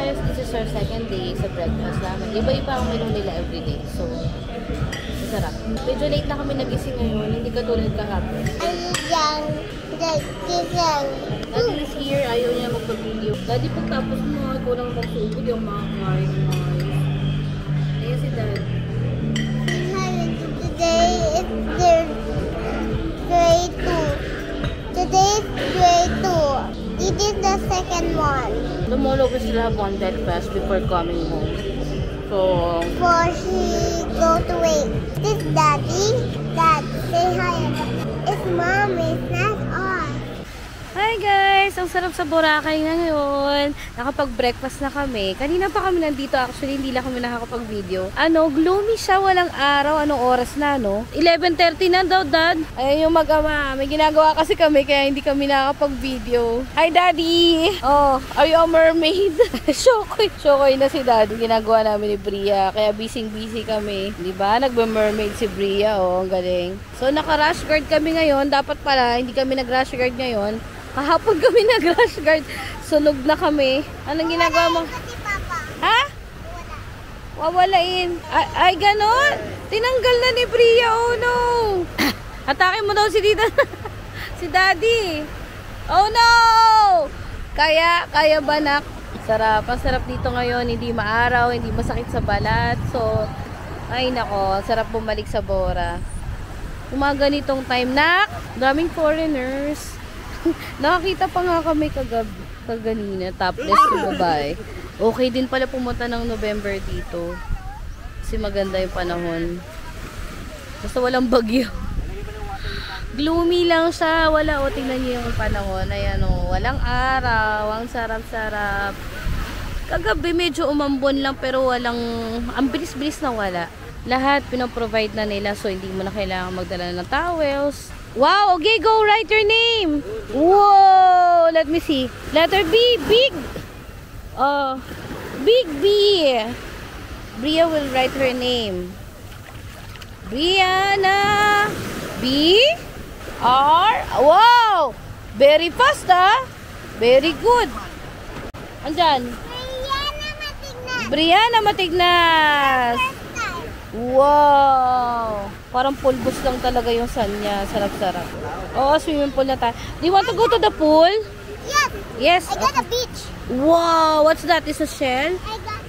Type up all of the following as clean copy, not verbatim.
guys, this is our second day sa breakfast namin. Iba-iba ang menu nila everyday. So, masarap. Medyo late na kami nagising ngayon, hindi katulad kahapon. Daddy is here, ayaw niya magpa-video. Daddy, pagtapos mo, ikaw lang magsugod yung mga kumain. Ayan si Dad. Today is grade 2. Today is grade 2. It is the second one. Tomorrow we still have one breakfast before coming home. So, before she go to wait. This Daddy. Dad, say hi. It's Mommy. It's not us. hi guys! Ang sarap sa Boracay na ngayon. Nakapag-breakfast na kami. Kanina pa kami nandito. Actually, hindi lang kami nakakapag-video. Gloomy siya. Walang araw. Anong oras na, no? 11:30 na daw, Dad. Ayan yung mag-ama. May ginagawa kasi kami, kaya hindi kami nakakapag-video. Hi, Daddy! Oh, are you a mermaid? Shokoy na si Daddy. Ginagawa namin ni Bria. Kaya busy kami. Diba? Nagbe-mermaid si Bria. Oh, ang galing. So, naka-rush guard kami ngayon. Dapat pala, hindi kami nag-rush guard ngayon. Kahapon kami nag-rush guard. Sunog na kami. Anong ginagawa mo? Ha? Wawalain. Ay, ganon. Tinanggal na ni Bria. Oh, no. Atake mo daw si Dita. Si Daddy. Oh, no. Kaya ba, nak? Sarap. Ang sarap dito ngayon. Hindi maaraw. Hindi masakit sa balat. So, ay, nako. Sarap bumalik sa Bora. Umaga nitong time, nak. Daming foreigners. Nakakita pa nga kami kaganina, topless yung babae. Okay din pala pumunta ng November dito. Kasi maganda yung panahon. Basta walang bagyo. Gloomy lang siya. Wala, o tingnan niyo yung panahon. Ayan o, walang araw. Ang sarap-sarap. Kagabi medyo umambon lang pero walang, ang bilis-bilis na wala. Lahat pinaprovide na nila so hindi mo na kailangan magdala ng towels. Wow, okay, go write your name. Whoa, let me see. Letter B, big. Big B. Bria will write her name. Brianna. B R. Wow, very fast, ah. Very good. Andyan. Brianna Matignas. Wow! Parang pulbos lang talaga yung sun niya. Sarap-sarap. Oo, swimming pool na tayo. Do you want to go to the pool? Yes. Yes. I got a beach. Wow! What's that? Is a shell? I got.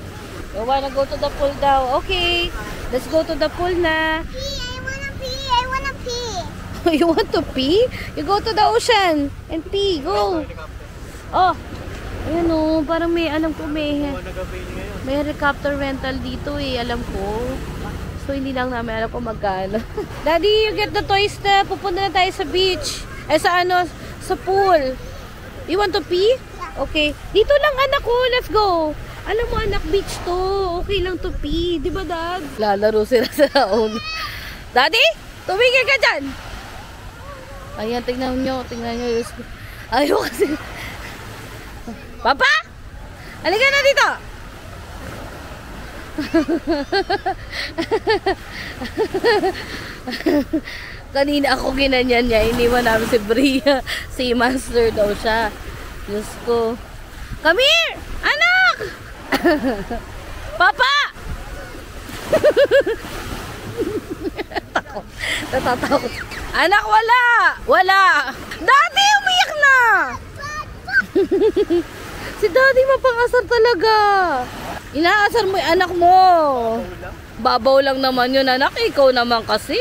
You wanna go to the pool daw? Okay. Let's go to the pool na. Pee. I wanna pee. I wanna pee. You want to pee? You go to the ocean and pee. Go. Oh. Ayan o. Parang may, alam ko may helicopter rental dito eh. Alam ko. So, hindi lang namin alam kung magkano. Daddy, you get the toys na. Pupunta na tayo sa beach. Sa pool. You want to pee? Okay. Dito lang, anak ko. Let's go. Alam mo, anak, beach to. Okay lang to pee. Di ba, Dad? Lalaro sila sa own. Daddy, tumigil ka dyan. Ayan, tingnan nyo. Ayaw kasi. Papa! Halika na dito! Kanina ako ginanyan niya. Iniwan namin si Bria. Si Master daw siya. Diyos ko. Come here! Anak! Papa! Natatakot. Anak, wala! Wala! Daddy, umiyak na! Si Daddy mapangasar talaga. Inaasar mo yung anak mo. Babaw lang naman yun, anak. Ikaw naman kasi.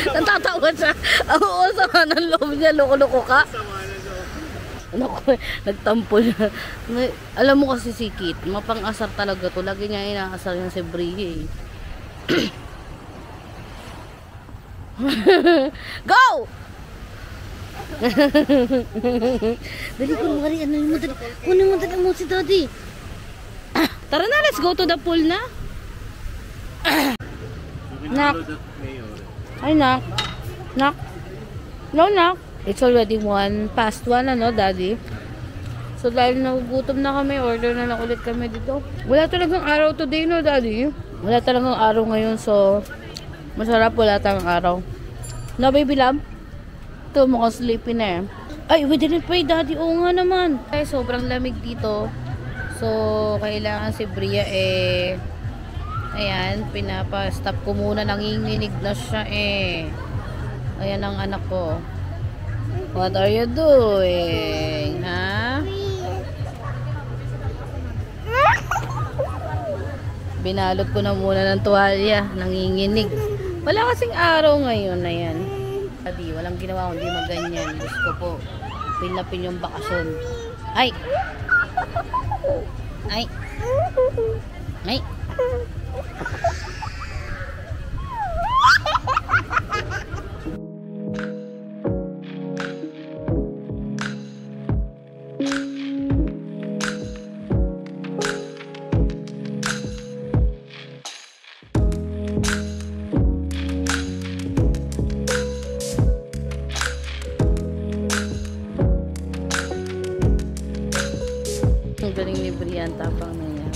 Natatawa siya. Oo, sama ng loob niya. Loko-loko ka. Anak ko, nagtampo na. Alam mo kasi si Kit, mapangasar talaga to. Lagi niya inaasar yan si Brie. Go! Dali ko mari, ano mo dali? Kunin mo dali mo si Daddy. Tara na, let's go to the pool na. Nak. Ay, nak. Nak. No, nak. It's already 1 past 1, ano, Daddy? So, dahil nagugutom na kami, order na lang ulit kami dito. Wala talagang araw today, no, Daddy? Wala talagang araw ngayon, so masarap wala tayong araw. No, baby love? Ito, mukhang sleepy na eh. Ay, we didn't pray, Daddy. Oo nga naman. Ay, sobrang lamig dito. So, kailangan si Bria ayan, pinapa-stop ko muna. Nanginginig na siya Ayan ang anak ko. What are you doing? Ha? Binalot ko na muna ng tuwalya. Nanginginig. Wala kasing araw ngayon na yan. Daddy, walang ginawa kundi maganyan. Gusto ko po, pinapin yung bakasyon. Ay! Ay! Ay! Ang galing ni Brian, tapang na niya.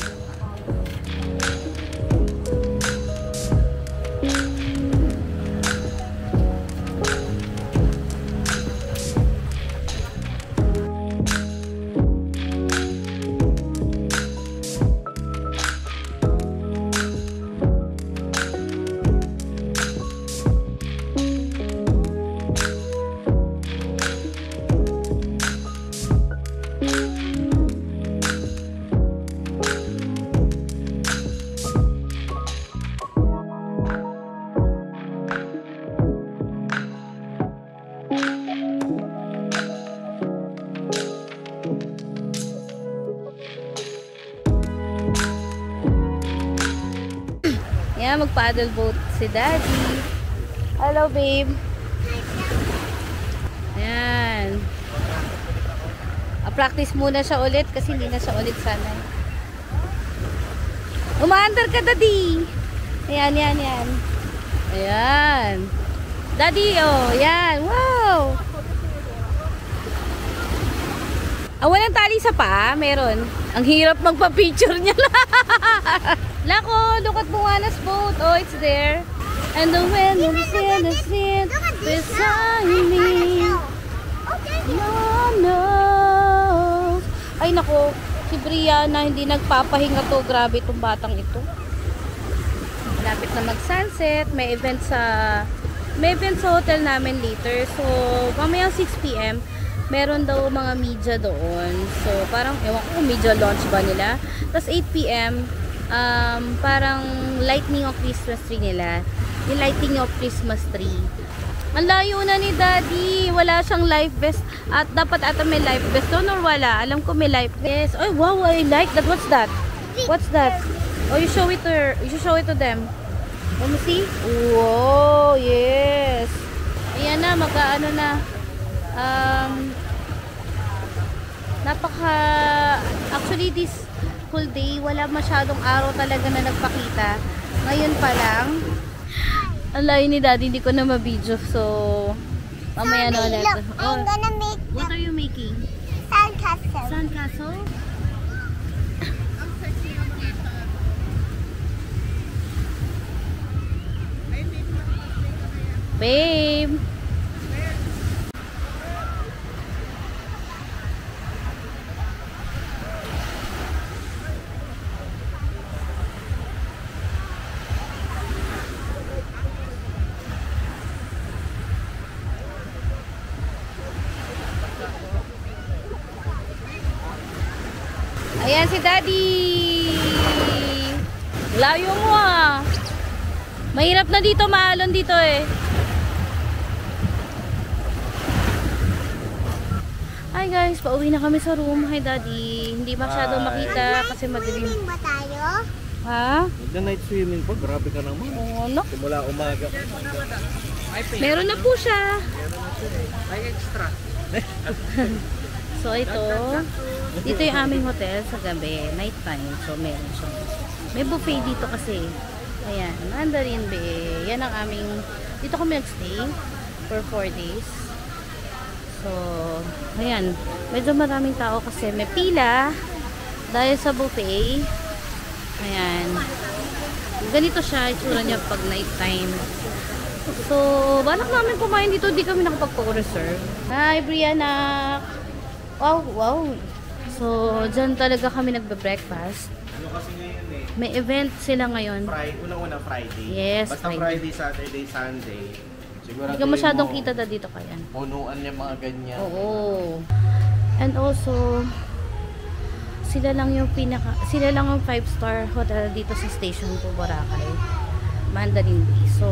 Yan, mag-paddle boat si Daddy. Hello, babe. Ayan. Practice muna siya ulit kasi hindi na siya ulit sanay. Umaandar ka, Daddy. Ayan, yan, yan. Ayan. Daddy, oh. Yan. Wow. Walang tali sa paa? Meron. Ang hirap magpa-picture niya. Lako, look at Moana's boat. Oh, it's there. And the wind is beside me. No. Ay, nako. Si Brianna, hindi nagpapahinga to. Grabe itong batang ito. Malapit na mag-sunset. May event sa hotel namin later. So, mamaya 6 PM. Meron daw mga media doon. So, parang, ewan ko, media launch ba nila? Tapos 8 PM, parang lightning of Christmas tree nila. Yung lighting of Christmas tree. Ang layo na ni Daddy. Wala siyang life vest. At dapat ata may life vest doon or wala? Alam ko may life vest. Ay, wow, I like that. What's that? What's that? Oh, you show it to her. You should show it to them. Let me see. Wow, yes. Ayan na, mag-ano na. Actually this whole day wala masyadong araw talaga na nagpakita. Ngayon pa lang ang layo ni Daddy, hindi ko na ma-video, so mamaya na ulit. I'm gonna make What are you making? sandcastle. Sandcastle? Babe. Ayan si Daddy. Layo mo ah. Mahirap na dito, maalon dito eh. Hi guys, pauwi na kami sa room. Hi Daddy. Hindi masyado makita kasi madilim. Swimming ba tayo? Ha? Night swimming po, grabe ka naman. Oo, no? Simula umaga. Meron na po siya. Ay, extra. So ito, dito yung aming hotel sa gabi, night time. So meron siya. May buffet dito kasi. Ayan, Mandarin Bay. Yan ang aming, dito kami nagstay for 4 days. So, ayan, medyo maraming tao kasi may pila dahil sa buffet. Ayan. Ganito siya, itsura niya pag night time. So, balak namin kumain dito, di kami nakapagpa-reserve. Hi, Brianna! Wow, wow! So, dyan talaga kami nagbe-breakfast. Ano kasi ngayon eh? May event sila ngayon. Unang-una Friday. Yes, Basta Friday. Friday, Saturday, Sunday. Siguro Hindi ka masyadong kita dito kaya. punuan niya mga ganyan. Oo. And also, sila lang yung 5-star hotel dito sa station po, Boracay. Mandarin Bay. So,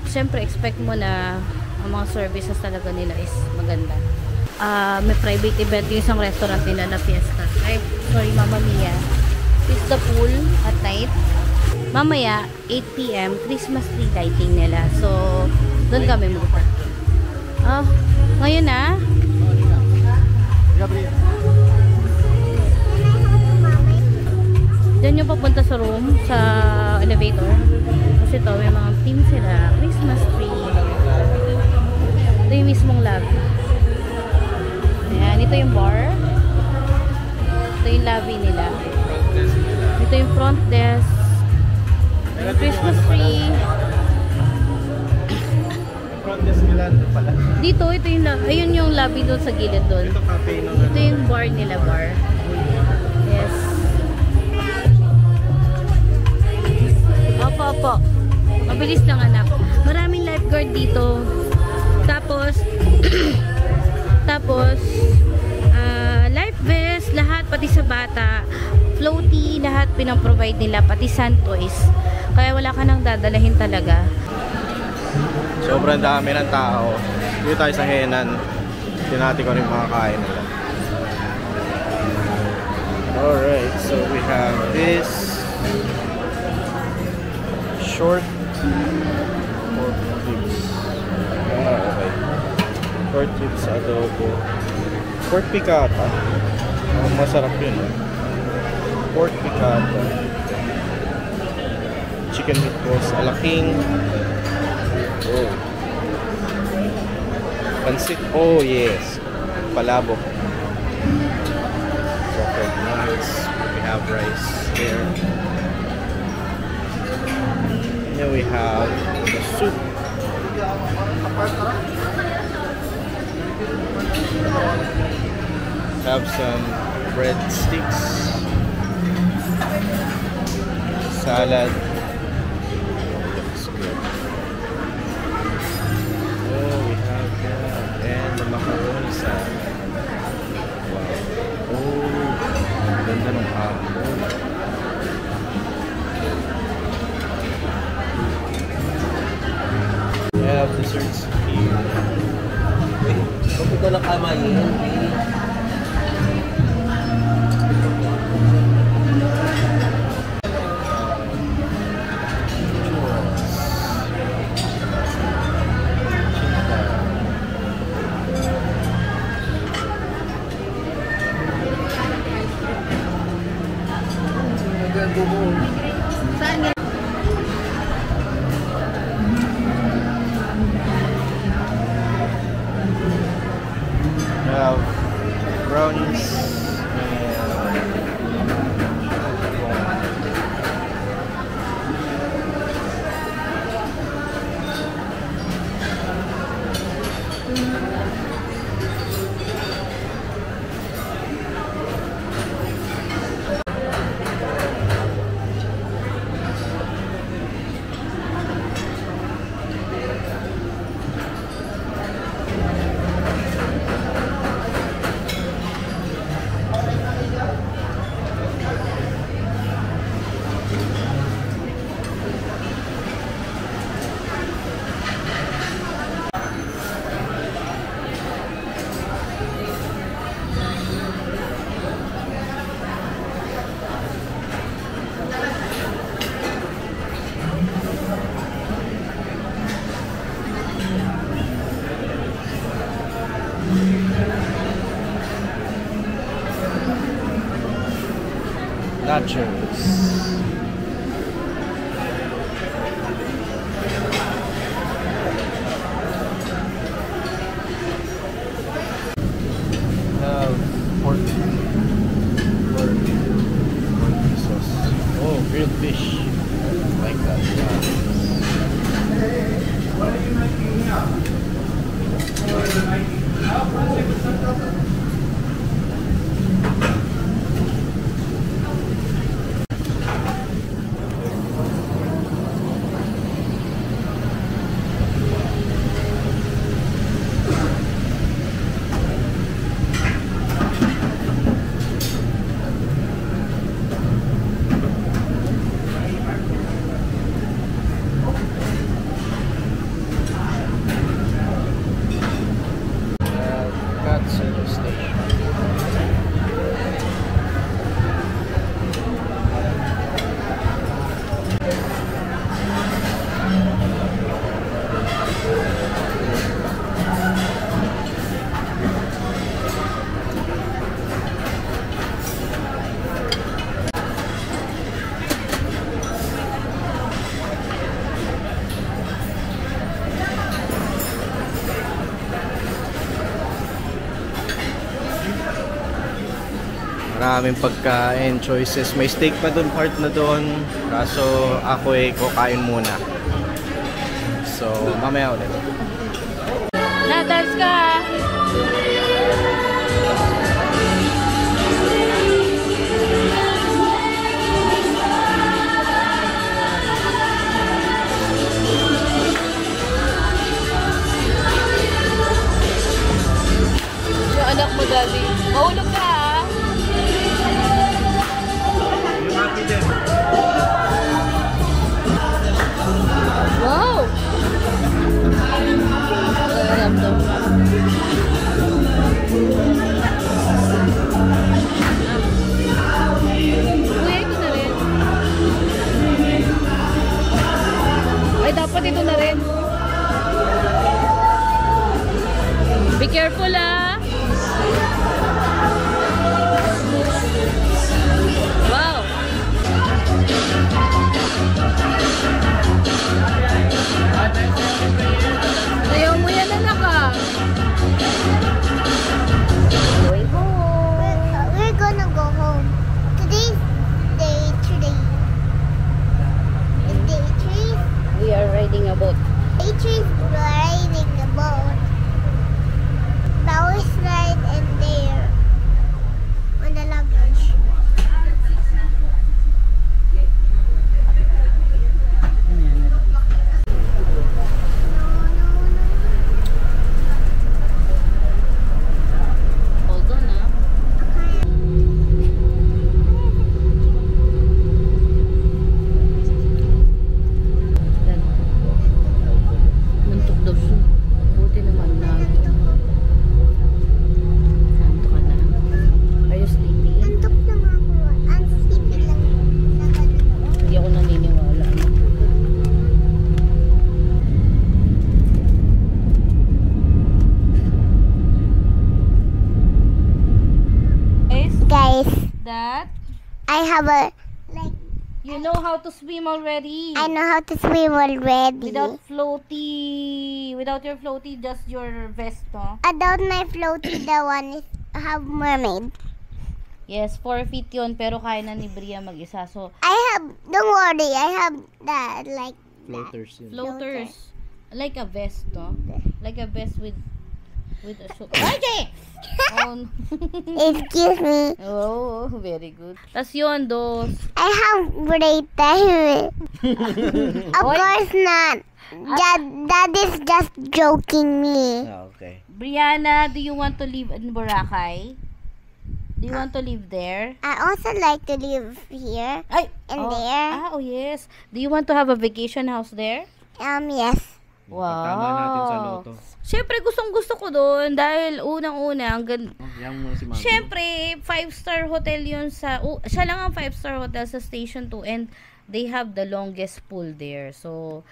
syempre expect mo na ang mga services talaga nila is maganda. May private event yung isang restaurant nila na Fiesta. Sorry, Mama Mia. It's the pool at night. Mamaya, 8 p.m., Christmas tree lighting nila. So, doon kami magpunta. Ngayon na. Gabriel. Diyan yung papunta sa room, sa elevator. Kasi ito, may mga team sila. Christmas tree. Ito yung mismong lobby. Ayan, ito yung bar. Ito yung lobby nila. Ito yung front desk. Yung Christmas tree. Front desk nila pala. Dito, ito yung ayun yung lobby doon sa gilid doon. Ito cafe ng Ito yung bar nila, bar. Yes. Opo. Mabilis lang, anak. Maraming lifeguard dito. Tapos, life vest, lahat, pati sa bata. Floaty, lahat pinang-provide nila, pati sand toys. Kaya wala ka nang dadalahin talaga. Sobrang dami ng tao. Dito tayo sa Henan. Tinati ko rin mga kain nila. Alright, so we have this short pork ribs. Okay. Pork ribs adobo. Pork piccata. Masarap yun. Pork piccata. Chicken meatballs alaking. Oh. Pansit. Oh yes. Palabok. Chocolate nuts. We have rice there. Here we have the soup. Have some breadsticks. Salad. Looks good. Oh, we have that. And the macaroni salad. Wow. Oh, ganda ng hamon. We have desserts here. Kapag lang kamay yun. We have brownies nachos. Pork sauce. Oh, grilled fish. I like that. Maraming pagkain, choices. May steak pa doon, part na doon. Kaso ako kukain muna. So, mamaya ulit. Na-dance ka! Yung anak mo, Daddy. Mahulog ka, ha? Wow! Kuya, ito na rin. Ay, dapat ito na rin. Be careful, ah. Wow. Ayaw mo yan, anak, ah. Going home. We're gonna go home. Today's day 3. It's day 3. We are riding a boat. Day 3 we're riding the boat. Now we slide in there on the luggage. Hold on, ah. Nantok daw siya. Buti naman na. Nantok ka na. Are you sleepy? Antok na nga ako. Ang sleepy lang na kanina. Hindi ako naniniwala. Guys, That I have a like you know how to swim already. I know how to swim already. Without floaty. Without your floaty, just your vest, no? Without my floaty, the one is have mermaid. Yes, 4 feet yun, pero kaya na ni Bria mag-isa. So, I have, don't worry, I have that like Floaters yun. floaters. Like a vest, no? Like a vest with a shoe. Okay! Oh, no. Excuse me. Oh, very good. Tas yun, dos. I have great time. Of Oy. course not. That is just joking me. Okay. Brianna, do you want to live in Boracay? Do you want to live there? I also like to live here Ay! and oh, there. Oh, yes. Do you want to have a vacation house there? Yes. Pagtama natin sa loto. Siyempre, gustong-gusto ko doon dahil unang-una, ang Oh, yan mo si Mami. Siyempre, 5-star hotel yun sa... siya lang ang 5-star hotel sa Station 2 and they have the longest pool there. So,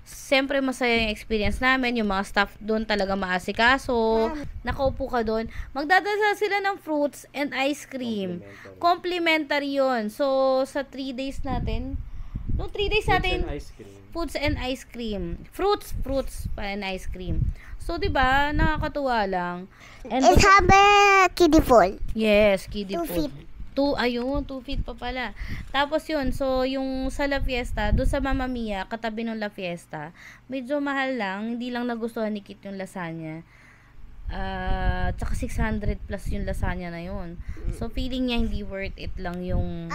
siyempre masaya yung experience namin. Yung mga staff doon talaga maasikaso. Nakaupo ka doon. Magdadala sila ng fruits and ice cream. Complimentary yun. So, sa 3 days natin, nung 3 days natin, Ice cream. foods and ice cream. Fruits and ice cream. So, 'di ba? Nakakatuwa lang. And It's have a kiddie pool. yes, kiddie 2 pool. feet. 2 feet pa pala. Tapos yun, so yung sa La Fiesta, doon sa Mamma Mia, katabi ng La Fiesta, medyo mahal lang, hindi lang nagustuhan ni Kit yung lasagna. Tsaka 600 plus yung lasagna na yun. So feeling niya hindi worth it lang yung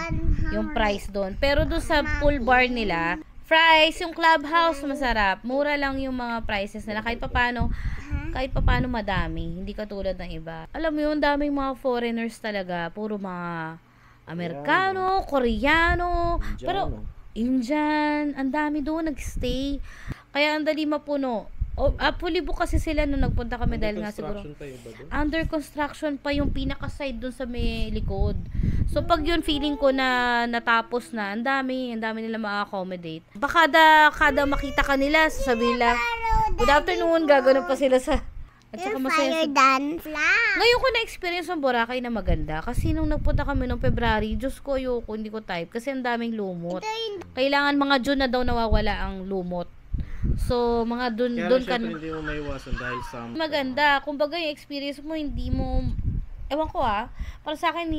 price doon. Pero doon sa pool bar nila, fries, yung clubhouse masarap. Mura lang yung mga prices nila kahit papaano madami, hindi katulad ng iba. Alam mo yun, daming mga foreigners talaga, puro mga Amerikano, Koreano, pero Indian, ang dami doon nagstay. Kaya ang dali mapuno. Fully book kasi sila nung nagpunta kami dahil nga siguro under construction pa yung pinaka-side dun sa may likod. So pag yun feeling ko na natapos na, ang dami nila ma-accommodate. Baka kada makita ka nila, sasabihin nila, good afternoon, gagano pa sila sa at saka masaya. Ngayon ko na-experience ang Boracay na maganda kasi nung nagpunta kami noong February, Diyos ko, hindi ko type kasi ang daming lumot. Kailangan mga June na daw nawawala ang lumot. So, mga doon ka na. Hindi mo maiwasan dahil sa Maganda. Kumbaga yung experience mo, ewan ko para sa akin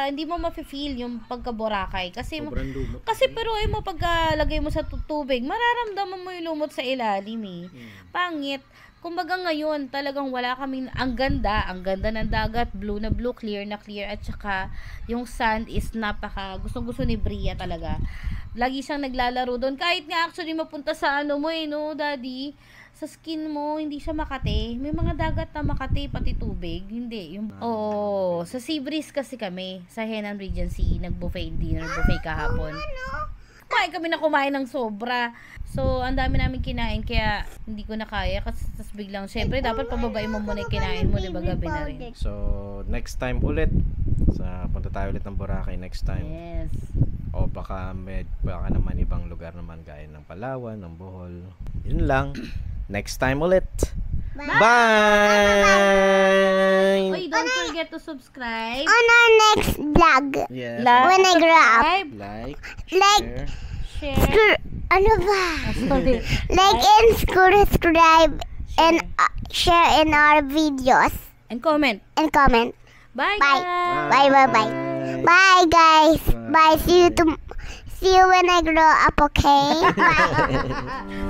hindi mo mafe-feel yung pagka-Boracay kasi Sobrang lumot. kasi pero mo pagkalagay mo sa tubig, mararamdaman mo yung lumot sa ilalim eh. Pangit. Kumbaga ngayon, talagang wala kaming, ang ganda ng dagat, blue na blue, clear na clear, at saka yung sand is gustong-gusto ni Bria talaga. Lagi siyang naglalaro doon, kahit nga actually mapunta sa ano mo no, daddy, sa skin mo, hindi siya makati. May mga dagat na makati, pati tubig, hindi. Sa Sea Breeze kasi kami, sa Henan Regency, nag-buffet kahapon. Kumain ng sobra. So, ang dami namin kinain, kaya hindi ko na kaya. Kasi tas biglang, syempre, dapat pababain mo muna yung kinain mo, di ba, gabi na rin. So, next time ulit. Punta tayo ulit ng Boracay next time. Yes. O baka naman ibang lugar naman gaya ng Palawan, ng Bohol. Yun lang. Next time ulit. Bye! Oy, don't forget to subscribe. On our next vlog. Yes. When I grow up. Like, Like, Share. ano ba? Sorry. Like and subscribe and share in our videos And comment. and comment. Bye, Bye. guys. Bye. Bye guys. Bye. See you when I grow up, okay? Bye.